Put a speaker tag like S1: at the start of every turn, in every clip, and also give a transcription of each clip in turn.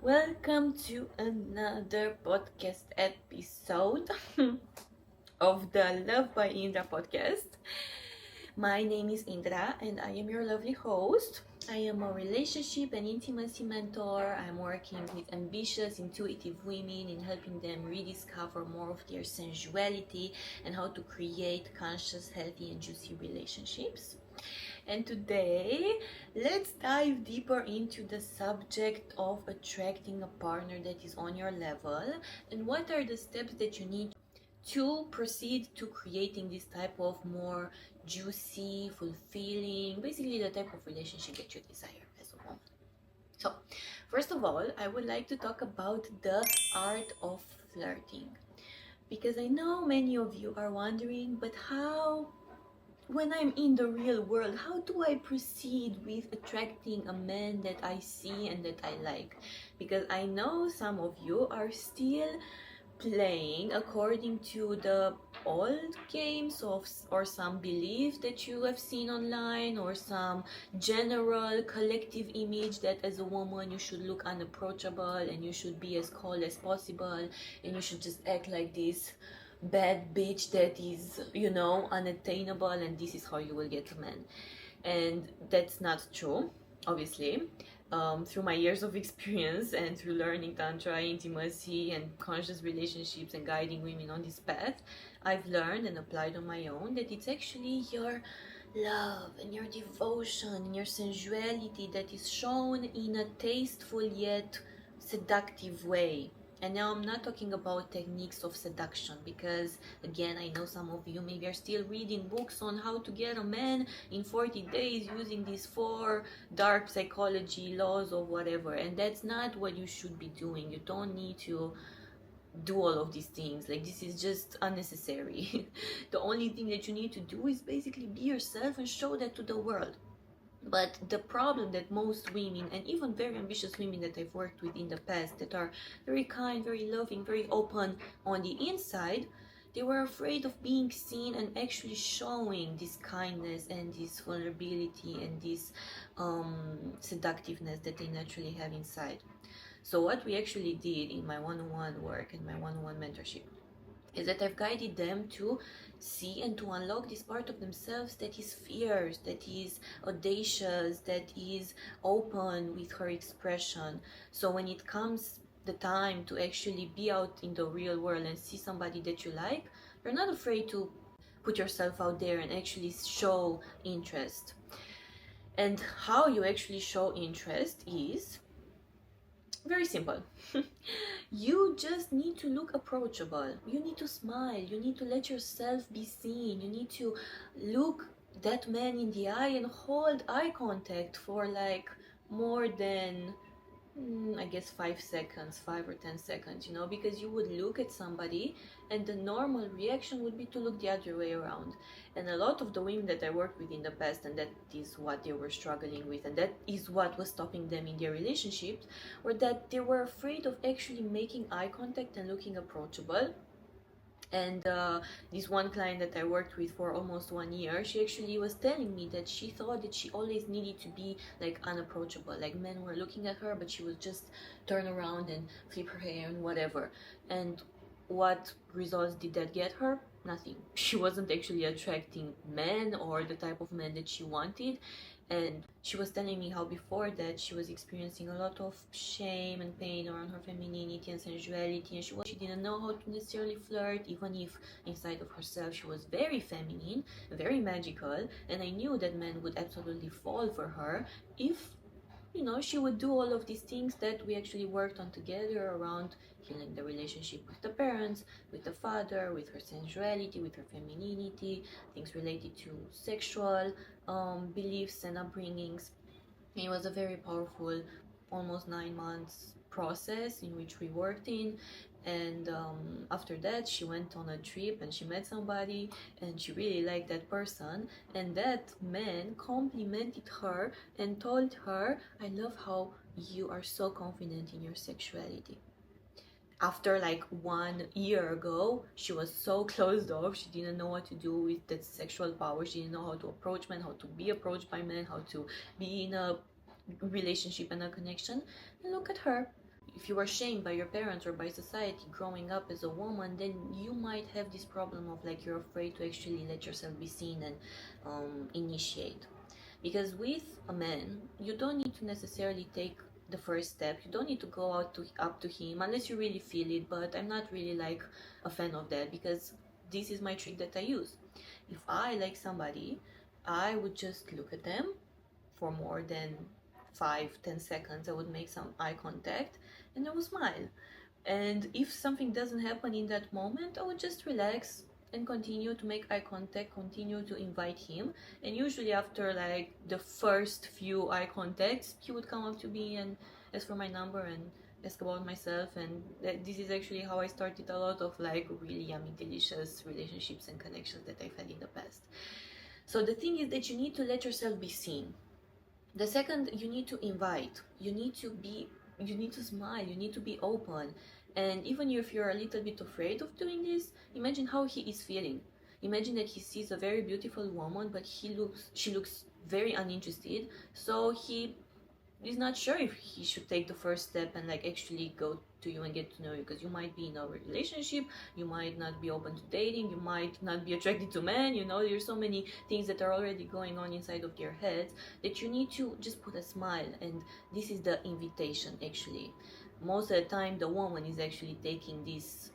S1: Welcome to another podcast episode of the Love by Indra podcast. My name is Indra and I am your lovely host. I am a relationship and intimacy mentor. I'm working with ambitious, intuitive women in helping them rediscover more of their sensuality and how to create conscious, healthy, and juicy relationships. And today, let's dive deeper into the subject of attracting a partner that is on your level and what are the steps that you need to proceed to creating this type of more juicy, fulfilling, basically the type of relationship that you desire as a woman. So, first of all, I would like to talk about the art of flirting because I know many of you are wondering, but how when I'm in the real world, how do I proceed with attracting a man that I see and that I like? Because I know some of you are still playing according to the old games of or some belief that you have seen online or some general collective image that as a woman you should look unapproachable and you should be as cold as possible and you should just act like this bad bitch that is, unattainable, and this is how you will get a man. And that's not true, obviously. Through my years of experience and through learning Tantra, intimacy, and conscious relationships and guiding women on this path, I've learned and applied on my own that it's actually your love and your devotion and your sensuality that is shown in a tasteful yet seductive way. And now I'm not talking about techniques of seduction because, again, I know some of you maybe are still reading books on how to get a man in 40 days using these 4 dark psychology laws or whatever. And that's not what you should be doing. You don't need to do all of these things. Like, this is just unnecessary. The only thing that you need to do is basically be yourself and show that to the world. But the problem that most women, and even very ambitious women that I've worked with in the past, that are very kind, very loving, very open on the inside, they were afraid of being seen and actually showing this kindness and this vulnerability and this seductiveness that they naturally have inside. So what we actually did in my one-on-one work and my one-on-one mentorship is that I've guided them to see and to unlock this part of themselves that is fierce, that is audacious, that is open with her expression. So when it comes the time to actually be out in the real world and see somebody that you like, you're not afraid to put yourself out there and actually show interest. And how you actually show interest is very simple. You just need to look approachable. You need to smile. You need to let yourself be seen. You need to look that man in the eye and hold eye contact for like more than I guess 5 seconds, 5 or 10 seconds, because you would look at somebody and the normal reaction would be to look the other way around. And a lot of the women that I worked with in the past, and that is what they were struggling with, and that is what was stopping them in their relationships, were that they were afraid of actually making eye contact and looking approachable. And this one client that I worked with for almost 1 year, she actually was telling me that she thought that she always needed to be like unapproachable, like men were looking at her but she would just turn around and flip her hair and whatever. And what results did that get her? Nothing. She wasn't actually attracting men or the type of men that she wanted. And she was telling me how before that she was experiencing a lot of shame and pain around her femininity and sensuality, and she didn't know how to necessarily flirt, even if inside of herself she was very feminine, very magical. And I knew that men would absolutely fall for her if she would do all of these things that we actually worked on together around healing the relationship with the parents, with the father, with her sensuality, with her femininity, things related to sexual beliefs and upbringings. It was a very powerful, almost 9 months process in which we worked in. And after that she went on a trip and she met somebody and she really liked that person, and that man complimented her and told her, "I love how you are so confident in your sexuality." After like 1 year ago, she was so closed off. She didn't know what to do with that sexual power. She didn't know how to approach men, how to be approached by men, how to be in a relationship and a connection. And look at her. if you were shamed by your parents or by society growing up as a woman, then you might have this problem of like you're afraid to actually let yourself be seen and initiate. Because with a man, you don't need to necessarily take the first step. You don't need to go up to him unless you really feel it. But I'm not really like a fan of that, because this is my trick that I use. If I like somebody, I would just look at them for more than 5-10 seconds. I would make some eye contact and I would smile. And if something doesn't happen in that moment, I would just relax and continue to make eye contact, continue to invite him. And usually after like the first few eye contacts, he would come up to me and ask for my number and ask about myself. And this is actually how I started a lot of like really yummy, delicious relationships and connections that I've had in the past. So the thing is that you need to let yourself be seen. The second, you need to invite. You need to smile, you need to be open. And even if you're a little bit afraid of doing this, imagine how he is feeling. Imagine that he sees a very beautiful woman, but she looks very uninterested. So he is not sure if he should take the first step and like actually go to you and get to know you, because you might be in a relationship, you might not be open to dating, you might not be attracted to men, you know, there's so many things that are already going on inside of their heads that you need to just put a smile. And this is the invitation. Actually, most of the time the woman is actually taking this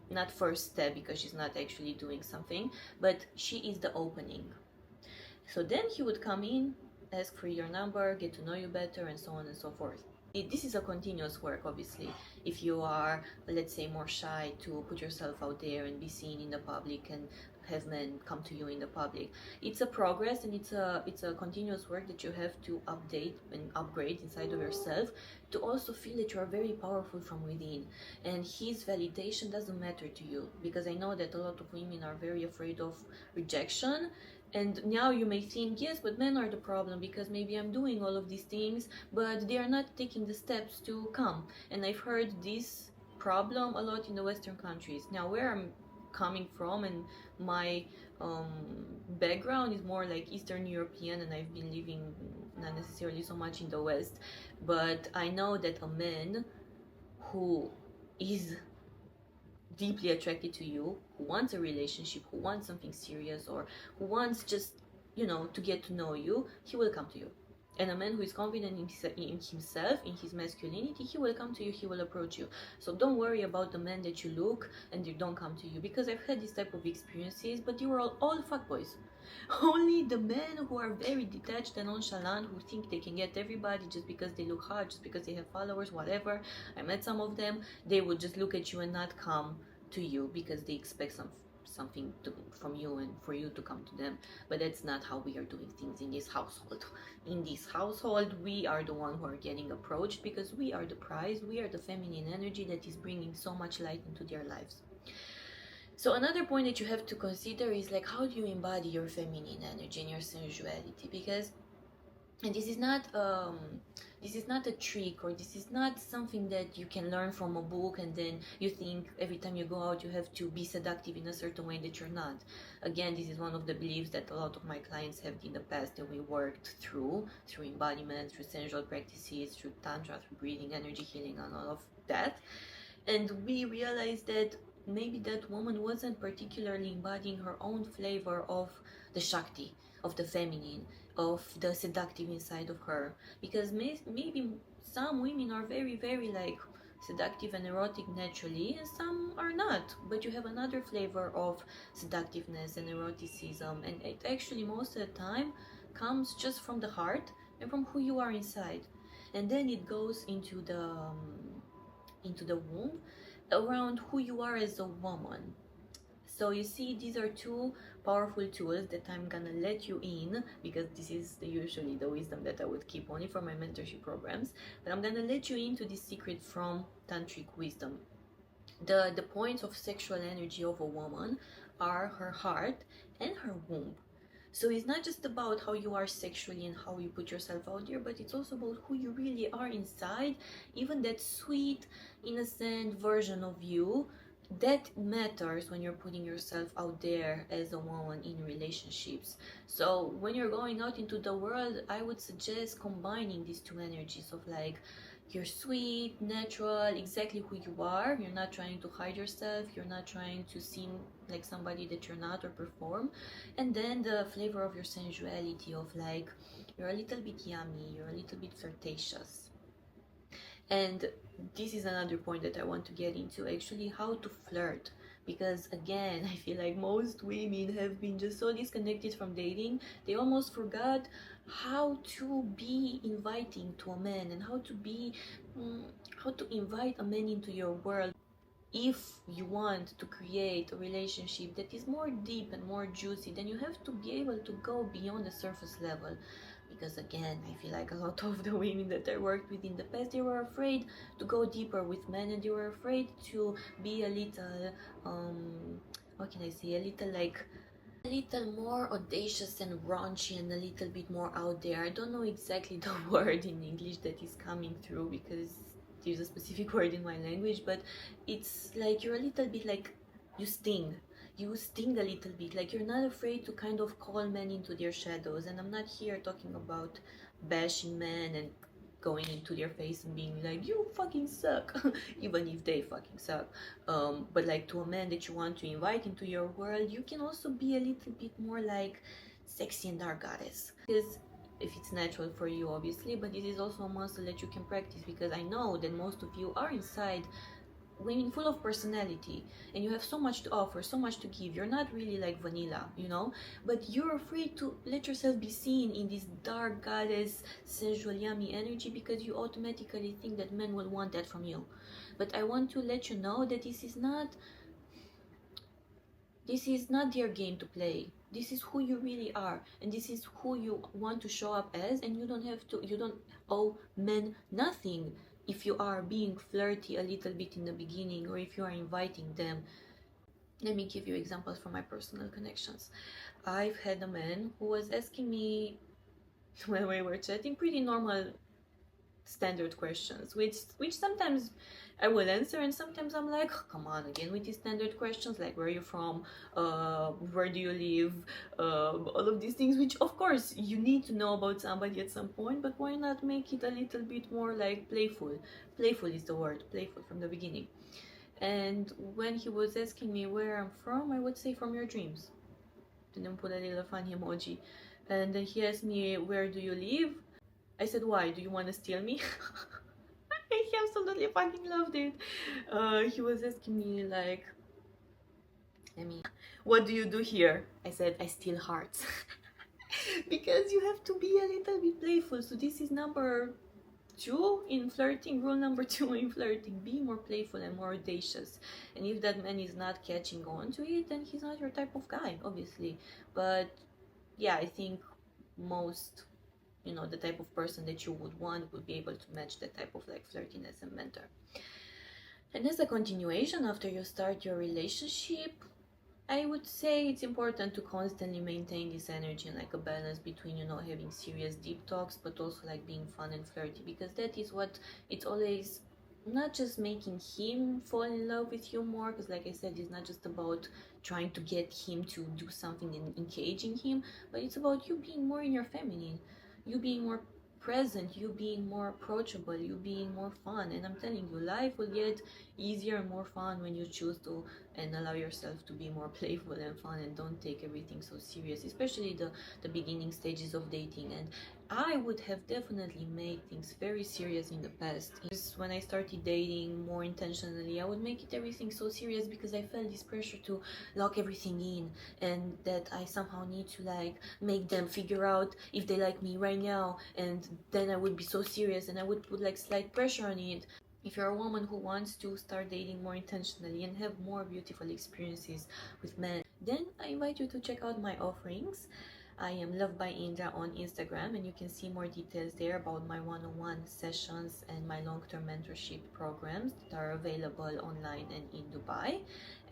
S1: not first step because she's not actually doing something, but she is the opening. So then he would come in, ask for your number, get to know you better, and so on and so forth. This is a continuous work, obviously. If you are, let's say, more shy to put yourself out there and be seen in the public and have men come to you in the public, it's a progress, and it's a continuous work that you have to update and upgrade inside of yourself to also feel that you are very powerful from within. And his validation doesn't matter to you, because I know that a lot of women are very afraid of rejection. And now you may think, yes, but men are the problem because maybe I'm doing all of these things, but they are not taking the steps to come. And I've heard this problem a lot in the Western countries. Now, where I'm coming from and my background is more like Eastern European, and I've been living not necessarily so much in the West, but I know that a man who is deeply attracted to you, who wants a relationship, who wants something serious, or who wants just, you know, to get to know you, he will come to you. And a man who is confident in himself, in his masculinity, he will come to you, he will approach you. So don't worry about the men that you look and they don't come to you, because I've had this type of experiences, but you were all fuckboys. Only the men who are very detached and nonchalant, who think they can get everybody just because they look hot, just because they have followers, whatever. I met some of them, they would just look at you and not come to you because they expect something from you and for you to come to them. But that's not how we are doing things in this household. In this household, we are the one who are getting approached because we are the prize, we are the feminine energy that is bringing so much light into their lives. So another point that you have to consider is like, how do you embody your feminine energy and your sensuality? Because, and this is not a trick, or this is not something that you can learn from a book and then you think every time you go out you have to be seductive in a certain way that you're not. Again, this is one of the beliefs that a lot of my clients have in the past that we worked through embodiment, through sensual practices, through Tantra, through breathing, energy healing, and all of that. And we realized that maybe that woman wasn't particularly embodying her own flavor of the Shakti, of the feminine, of the seductive inside of her. Because maybe some women are very, very like seductive and erotic naturally, and some are not. But you have another flavor of seductiveness and eroticism, and it actually most of the time comes just from the heart and from who you are inside. And then it goes into the womb, around who you are as a woman. So you see, these are two powerful tools that I'm gonna let you in, because this is usually the wisdom that I would keep only for my mentorship programs, but I'm gonna let you into this secret from tantric wisdom. The points of sexual energy of a woman are her heart and her womb. So it's not just about how you are sexually and how you put yourself out there, but it's also about who you really are inside. Even that sweet, innocent version of you, that matters when you're putting yourself out there as a woman in relationships. So when you're going out into the world, I would suggest combining these two energies of like you're sweet, natural, exactly who you are. You're not trying to hide yourself. You're not trying to seem like somebody that you're not or perform. And then the flavor of your sensuality, of like, you're a little bit yummy, you're a little bit flirtatious. And this is another point that I want to get into, actually, how to flirt. Because again, I feel like most women have been just so disconnected from dating, they almost forgot how to be inviting to a man, and how to be how to invite a man into your world. If you want to create a relationship that is more deep and more juicy, then you have to be able to go beyond the surface level. Because again, I feel like a lot of the women that I worked with in the past, they were afraid to go deeper with men, and they were afraid to be a little how can I say, a little more audacious and raunchy, and a little bit more out there. I don't know exactly the word in English that is coming through, because there's a specific word in my language, but it's like you're a little bit like, you sting. You sting a little bit, like you're not afraid to kind of call men into their shadows. And I'm not here talking about bashing men and going into their face and being like, you fucking suck, even if they fucking suck. But like, to a man that you want to invite into your world, you can also be a little bit more like sexy and dark goddess. Because if it's natural for you, obviously, but this is also a muscle that you can practice, because I know that most of you are inside women full of personality, and you have so much to offer, so much to give. You're not really like vanilla, you know, but you're afraid to let yourself be seen in this dark goddess, sensual, yummy energy, because you automatically think that men will want that from you. But I want to let you know that this is not their game to play. This is who you really are, and this is who you want to show up as. And you don't owe men nothing if you are being flirty a little bit in the beginning, or if you are inviting them. Let me give you examples from my personal connections. I've had a man who was asking me, when we were chatting, pretty normal standard questions, which sometimes I will answer, and sometimes I'm like, come on, again with these standard questions, like, where are you from, where do you live, all of these things, which of course you need to know about somebody at some point, but why not make it a little bit more like playful is the word, playful from the beginning. And when he was asking me where I'm from, I would say, from your dreams, and then put a little funny emoji. And then he asked me, where do you live? I said, why? Do you want to steal me? He absolutely fucking loved it. He was asking me like, what do you do here? I said, I steal hearts. Because you have to be a little bit playful. So this is number 2 in flirting, rule number 2 in flirting: be more playful and more audacious. And if that man is not catching on to it, then he's not your type of guy, obviously. But yeah, I think most, the type of person that you would want would be able to match that type of like flirtiness and mentor. And as a continuation, after you start your relationship, I would say it's important to constantly maintain this energy and like a balance between, having serious deep talks, but also like being fun and flirty, because that is what it's always, not just making him fall in love with you more, because like I said, it's not just about trying to get him to do something and engaging him, but it's about you being more in your feminine, you being more present, you being more approachable, you being more fun. And I'm telling you, life will get easier and more fun when you choose to and allow yourself to be more playful and fun, and don't take everything so serious, especially the beginning stages of dating. And I would have definitely made things very serious in the past. When I started dating more intentionally, I would make it everything so serious, because I felt this pressure to lock everything in, and that I somehow need to like make them figure out if they like me right now, and then I would be so serious, and I would put like slight pressure on it. If you're a woman who wants to start dating more intentionally and have more beautiful experiences with men, then I invite you to check out my offerings. I am Loved by Indra on Instagram, and you can see more details there about my one-on-one sessions and my long-term mentorship programs that are available online and in Dubai.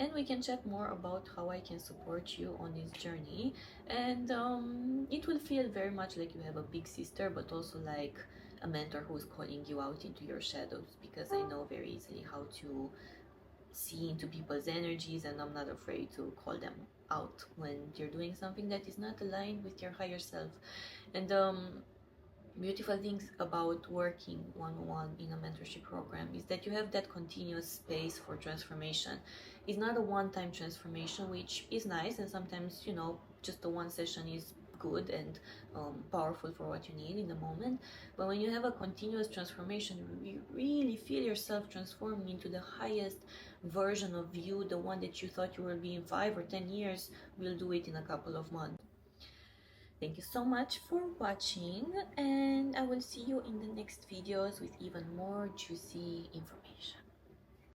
S1: And we can chat more about how I can support you on this journey. And it will feel very much like you have a big sister, but also like a mentor who's calling you out into your shadows, because I know very easily how to see into people's energies, and I'm not afraid to call them out when they're doing something that is not aligned with your higher self. And Beautiful things about working one-on-one in a mentorship program is that you have that continuous space for transformation. It's not a one-time transformation, which is nice, and sometimes, you know, just the one session is good and powerful for what you need in the moment. But when you have a continuous transformation, you really feel yourself transforming into the highest version of you. The one that you thought you will be in 5 or 10 years will do it in a couple of months. Thank you so much for watching, and I will see you in the next videos with even more juicy information.